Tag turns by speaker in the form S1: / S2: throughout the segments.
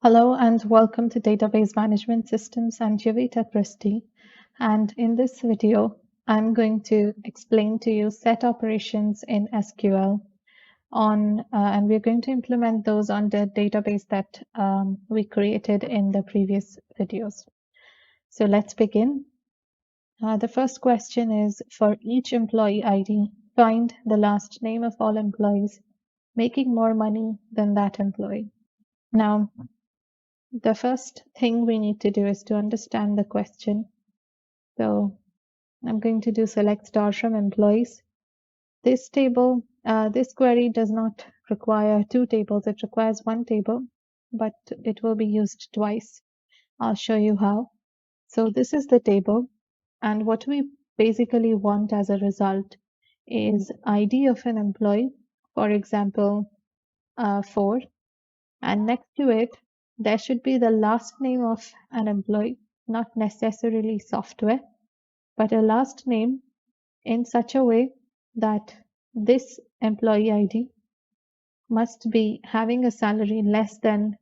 S1: Hello and welcome to Database Management Systems. I'm Javita Christie, and in this video, I'm going to explain to you set operations in SQL and we're going to implement those on the database that we created in the previous videos. So let's begin. The first question is, for each employee ID, find the last name of all employees making more money than that employee. Now, the first thing we need to do is to understand the question. So I'm going to do select star from employees. This query does not require two tables. It requires one table, but it will be used twice. I'll show you how. So this is the table, and what we basically want as a result is ID of an employee, for example, 4, and next to it, there should be the last name of an employee, not necessarily software, but a last name in such a way that this employee ID must be having a salary less than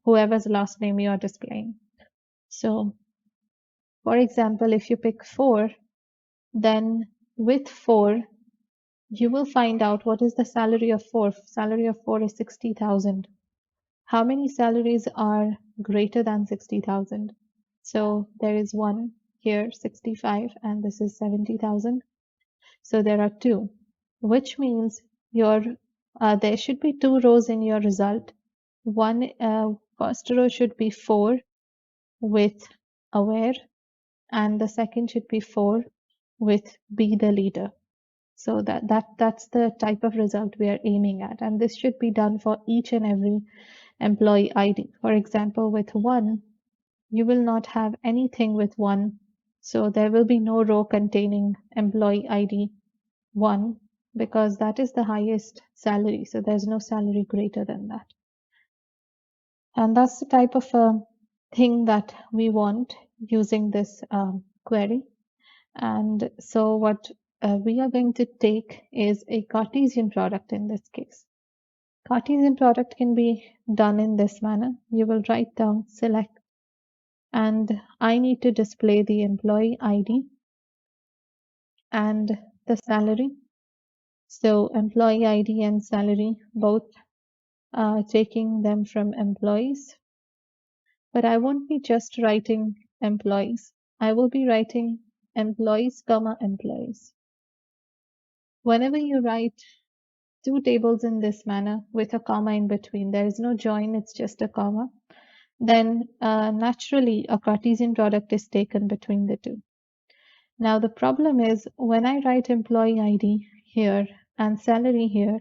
S1: whoever's last name you are displaying. So, for example, if you pick 4, then with 4, you will find out what is the salary of 4. Salary of 4 is 60,000. How many salaries are greater than 60,000? So there is one here, 65, and this is 70,000. So there are 2, which means there should be 2 rows in your result. First row should be 4 with aware, and the second should be 4 with be the leader. So that's the type of result we are aiming at, and this should be done for each and every employee ID. For example, with 1, you will not have anything with 1, so there will be no row containing employee ID 1 because that is the highest salary, so there's no salary greater than that. And that's the type of thing that we want using this query. And so what we are going to take is a Cartesian product in this case. Cartesian product can be done in this manner. You will write down select, and I need to display the employee ID and the salary. So employee ID and salary, both taking them from employees. But I won't be just writing employees. I will be writing employees, comma, employees. Whenever you write 2 tables in this manner with a comma in between, there is no join, it's just a comma, then naturally a Cartesian product is taken between the 2. Now the problem is when I write employee ID here and salary here,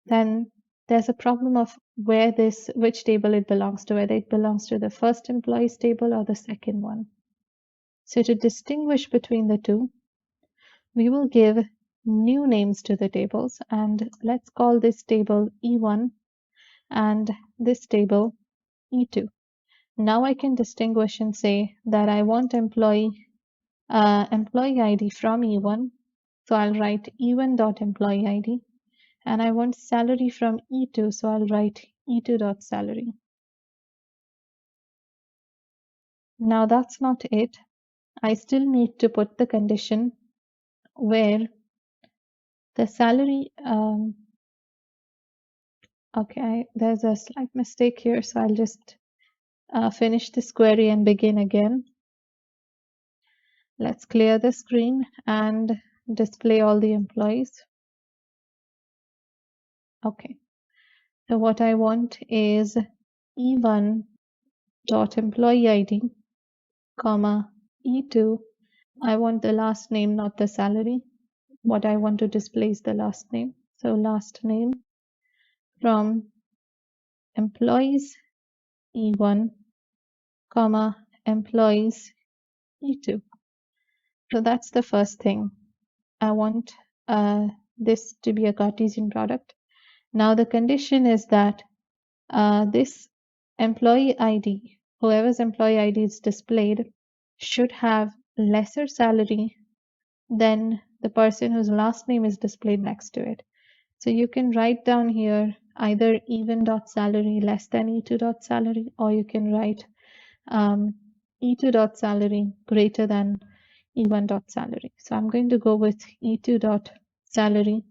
S1: then there's a problem of which table it belongs to, whether it belongs to the first employees table or the second one. So to distinguish between the 2, we will give new names to the tables, and let's call this table E1 and this table E2. Now I can distinguish and say that I want employee ID from E1, so I'll write E1.employee ID, and I want salary from E2, so I'll write E2.salary. Now that's not it. I still need to put the condition where the salary, okay, there's a slight mistake here, so I'll just finish this query and begin again. Let's clear the screen and display all the employees. Okay, so what I want is E1.employee ID, comma, E2. I want the last name, not the salary. What I want to display is the last name. So last name from employees E1, comma, employees E2. So that's the first thing. I want this to be a Cartesian product. Now the condition is that this employee ID, whoever's employee ID is displayed, should have lesser salary than the person whose last name is displayed next to it. So you can write down here either even.salary less than E2.salary, or you can write E2.salary greater than E1.salary. So I'm going to go with E2.salary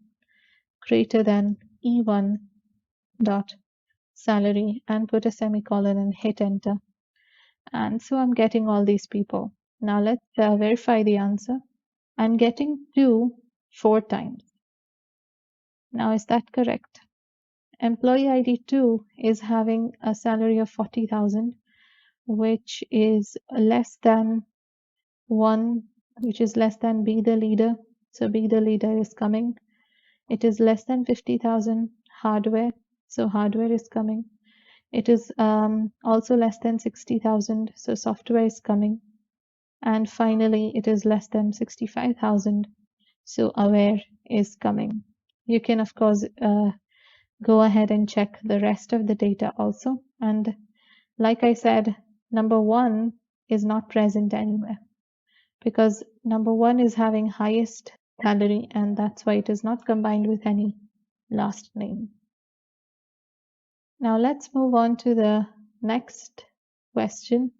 S1: greater than E1.salary and put a semicolon and hit enter. And so I'm getting all these people. Now let's verify the answer. I'm getting 2 4 times. Now is that correct? Employee ID 2 is having a salary of 40,000, which is less than 1, which is less than be the leader. So be the leader is coming. It is less than 50,000 hardware. So hardware is coming. It is also less than 60,000. So software is coming. And finally, it is less than 65,000. So aware is coming. You can, of course, go ahead and check the rest of the data also. And like I said, number 1 is not present anywhere because number 1 is having highest salary, and that's why it is not combined with any last name. Now let's move on to the next question.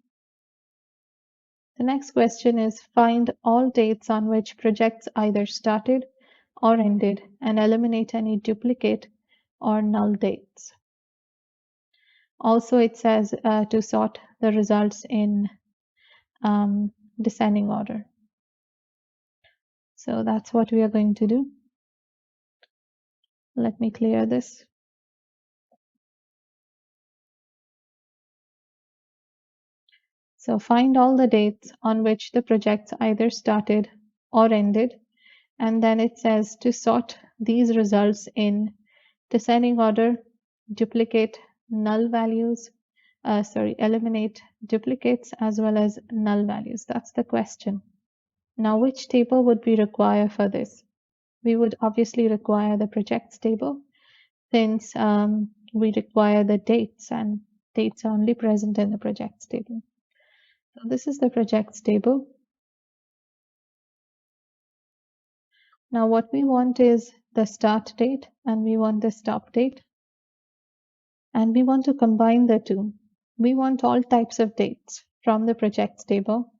S1: The next question is find all dates on which projects either started or ended and eliminate any duplicate or null dates. Also, it says to sort the results in descending order. So that's what we are going to do. Let me clear this. So find all the dates on which the projects either started or ended, and then it says to sort these results in descending order, duplicate null values, eliminate duplicates as well as null values. That's the question. Now, which table would we require for this? We would obviously require the projects table since we require the dates, and dates are only present in the projects table. So this is the projects table. Now what we want is the start date and we want the stop date, and we want to combine the two. We want all types of dates from the projects table,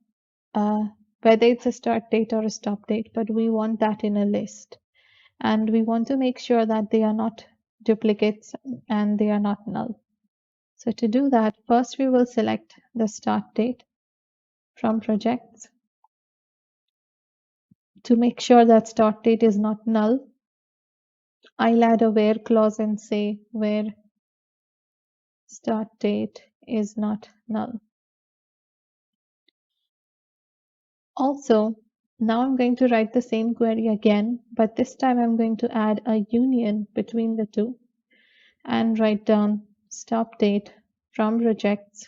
S1: whether it's a start date or a stop date, but we want that in a list. And we want to make sure that they are not duplicates and they are not null. So to do that, first we will select the start date from projects. To make sure that start date is not null, I'll add a where clause and say where start date is not null. Also, now I'm going to write the same query again, but this time I'm going to add a union between the two and write down stop date from projects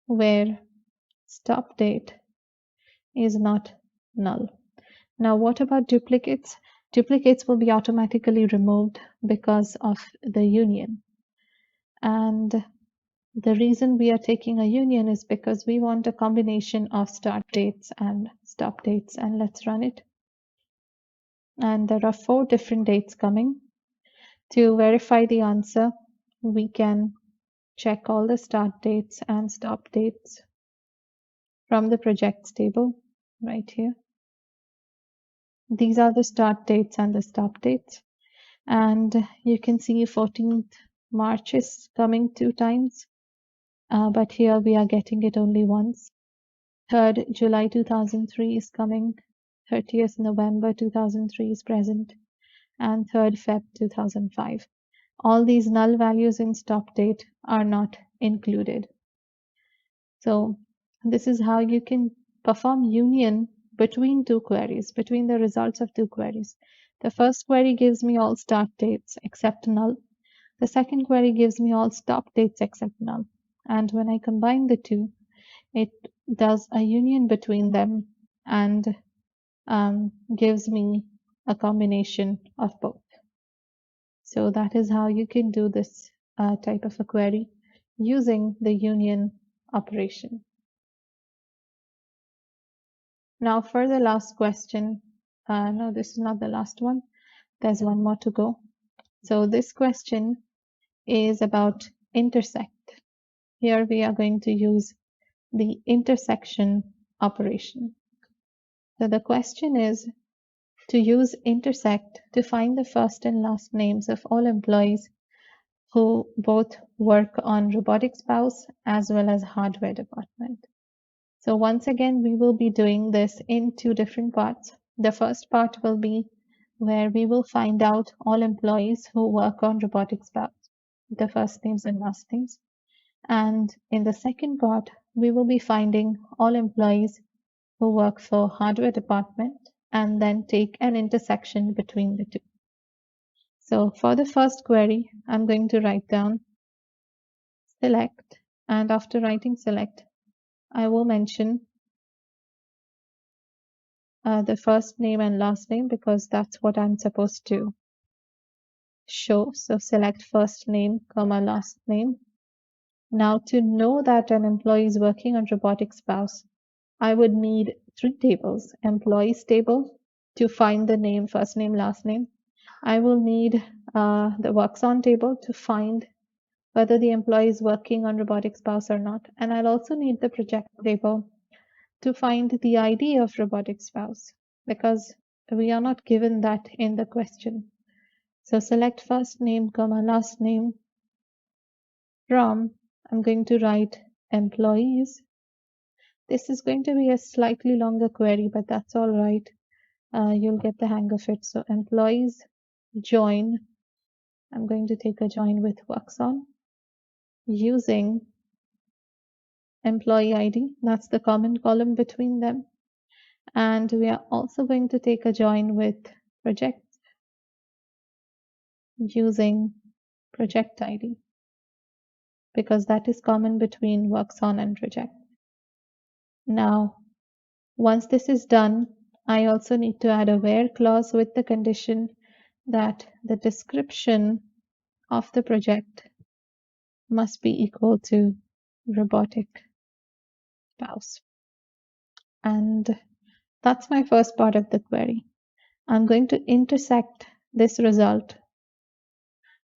S1: where stop date is not null. Now, what about duplicates? Duplicates will be automatically removed because of the union. And the reason we are taking a union is because we want a combination of start dates and stop dates. And let's run it. And there are 4 different dates coming. To verify the answer, we can check all the start dates and stop dates from the projects table right here. These are the start dates and the stop dates. And you can see 14th March is coming 2 times, but here we are getting it only once. 3rd July 2003 is coming, 30th November 2003 is present, and 3rd Feb 2005. All these null values in stop date are not included. So this is how you can perform union between 2 queries, between the results of 2 queries. The first query gives me all start dates except null. The second query gives me all stop dates except null. And when I combine the two, it does a union between them and gives me a combination of both. So that is how you can do this type of a query using the union operation. Now for the last question, no, this is not the last one. There's one more to go. So this question is about intersect. Here we are going to use the intersection operation. So the question is to use intersect to find the first and last names of all employees who both work on robotic spouse as well as hardware department. So once again, we will be doing this in two different parts. The first part will be where we will find out all employees who work on robotic spouse, the first names and last names. And in the second part, we will be finding all employees who work for hardware department and then take an intersection between the two. So for the first query, I'm going to write down select, and after writing select, I will mention the first name and last name because that's what I'm supposed to show. So select first name, comma, last name. Now to know that an employee is working on robotic spouse, I would need three tables. Employees table to find the name, first name, last name. I will need the works on table to find whether the employee is working on robotic spouse or not. And I'll also need the project table to find the ID of robotic spouse because we are not given that in the question. So select first name, comma, last name from, I'm going to write employees. This is going to be a slightly longer query, but that's all right. You'll get the hang of it. So employees join. I'm going to take a join with works on using employee ID. That's the common column between them. And we are also going to take a join with project using project ID because that is common between works on and project. Now, once this is done, I also need to add a where clause with the condition that the description of the project must be equal to robotic spouse. And that's my first part of the query. I'm going to intersect this result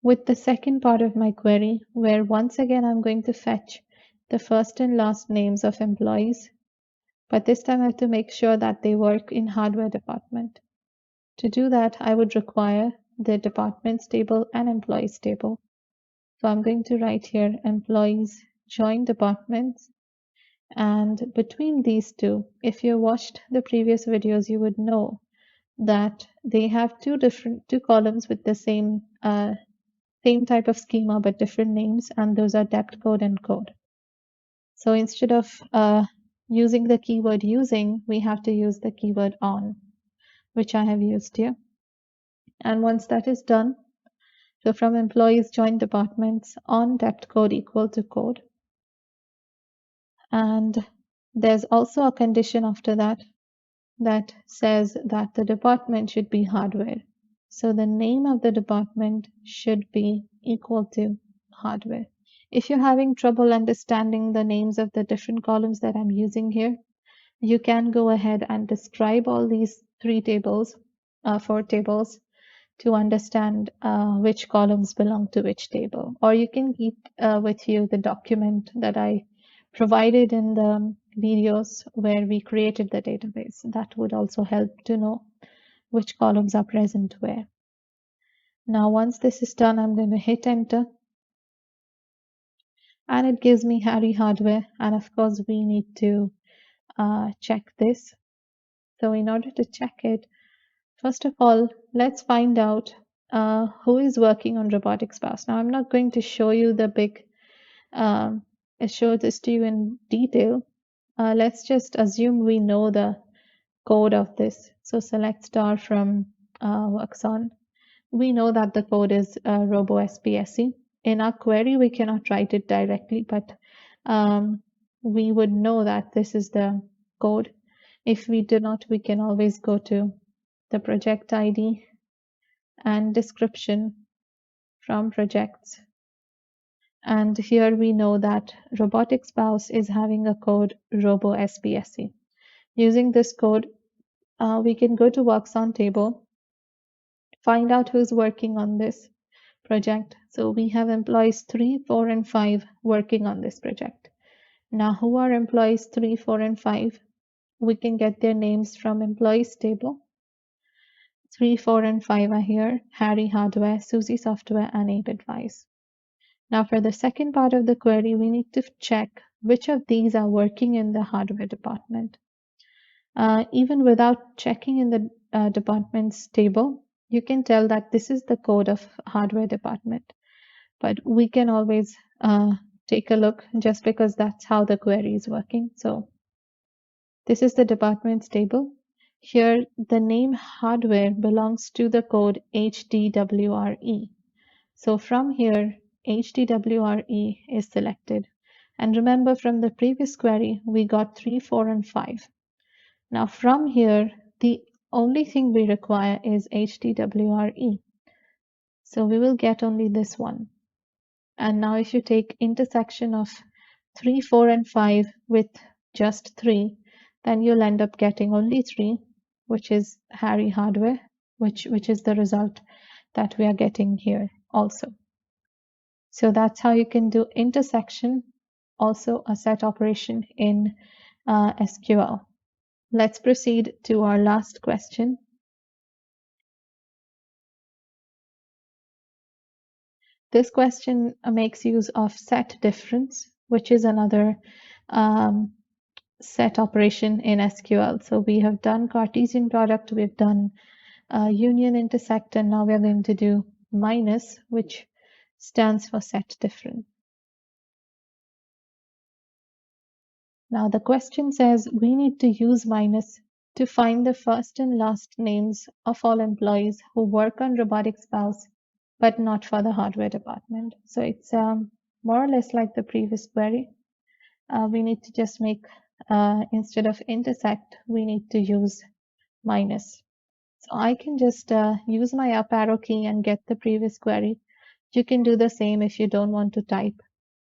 S1: with the second part of my query, where once again I'm going to fetch the first and last names of employees, but this time I have to make sure that they work in hardware department. To do that, I would require the departments table and employees table. So I'm going to write here employees join departments, and between these two, if you watched the previous videos, you would know that they have two columns with the same type of schema but different names, and those are depth code and code. So instead of using the keyword using, we have to use the keyword on, which I have used here. And once that is done, so from employees join departments on depth code equal to code. And there's also a condition after that that says that the department should be hardware. So the name of the department should be equal to hardware. If you're having trouble understanding the names of the different columns that I'm using here, you can go ahead and describe all these four tables to understand which columns belong to which table. Or you can keep with you the document that I provided in the videos where we created the database. That would also help to know which columns are present where. Now, once this is done, I'm going to hit enter. And it gives me Harry Hardware. And of course, we need to check this. So in order to check it, first of all, let's find out who is working on robotic spouse. Now, I'm not going to show you the show this to you in detail. Let's just assume we know the code of this. So select star from works on. We know that the code is robo SPSE. In our query, we cannot write it directly, but we would know that this is the code. If we do not, we can always go to the project ID and description from projects. And here we know that robotic spouse is having a code robo SPSE. Using this code, we can go to works on table, find out who's working on this. project. So we have employees 3, 4, and 5 working on this project. Now, who are employees 3, 4, and 5? We can get their names from employees table. 3, 4, and 5 are here: Harry Hardware, Susie Software, and Abe Advice. Now, for the second part of the query, we need to check which of these are working in the hardware department. Even without checking in the departments table, you can tell that this is the code of hardware department. But we can always take a look just because that's how the query is working. So this is the departments table. Here, the name hardware belongs to the code HDWRE. So from here, HDWRE is selected. And remember, from the previous query, we got 3, 4, and 5. Now from here, the only thing we require is HDWRE. So we will get only this one. And now if you take intersection of 3, 4, and 5 with just 3, then you'll end up getting only 3, which is Harry Hardware, which is the result that we are getting here also. So that's how you can do intersection, also a set operation in SQL. Let's proceed to our last question. This question makes use of set difference, which is another set operation in SQL. So we have done Cartesian product, we've done union intersect, and now we're going to do minus, which stands for set difference. Now the question says we need to use minus to find the first and last names of all employees who work on robotics valves, but not for the hardware department. So it's more or less like the previous query. We need to just make, instead of intersect, we need to use minus. So I can just use my up arrow key and get the previous query. You can do the same if you don't want to type.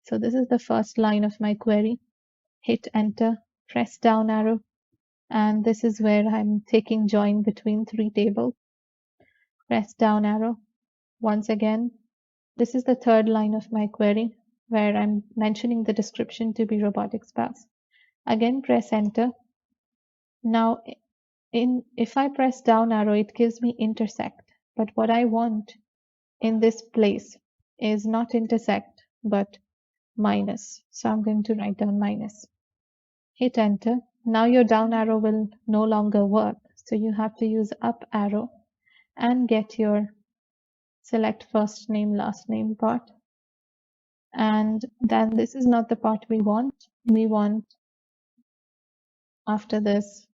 S1: So this is the first line of my query. Hit enter, press down arrow, and this is where I'm taking join between 3 tables. Press down arrow. Once again, this is the third line of my query where I'm mentioning the description to be robotics valves. Again, press enter. Now, if I press down arrow, it gives me intersect. But what I want in this place is not intersect, but minus. So I'm going to write down minus. Hit enter. Now your down arrow will no longer work. So you have to use up arrow and get your select first name, last name part. And then this is not the part we want. We want after this,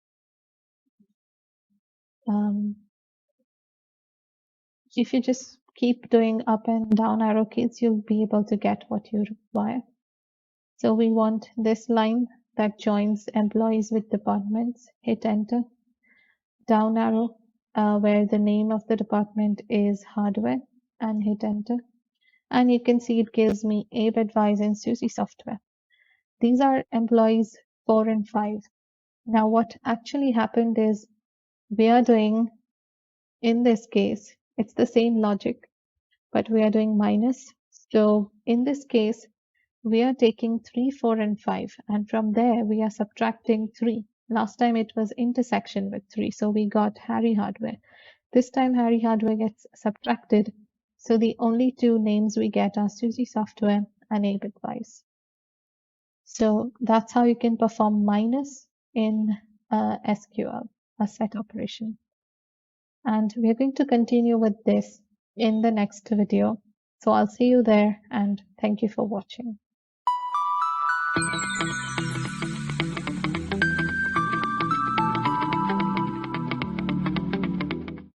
S1: if you just keep doing up and down arrow keys, you'll be able to get what you require. So we want this line that joins employees with departments. Hit enter. Down arrow where the name of the department is hardware, and hit enter. And you can see it gives me Abe Advice and Susie Software. These are employees 4 and 5. Now what actually happened is we are doing, in this case, it's the same logic, but we are doing minus. So in this case, we are taking 3, 4, and 5, and from there we are subtracting 3. Last time it was intersection with 3, so we got Harry Hardware. This time Harry Hardware gets subtracted, so the only 2 names we get are Susie Software and Abe Advice. So that's how you can perform minus in SQL, a set operation. And we're going to continue with this in the next video. So I'll see you there, and thank you for watching.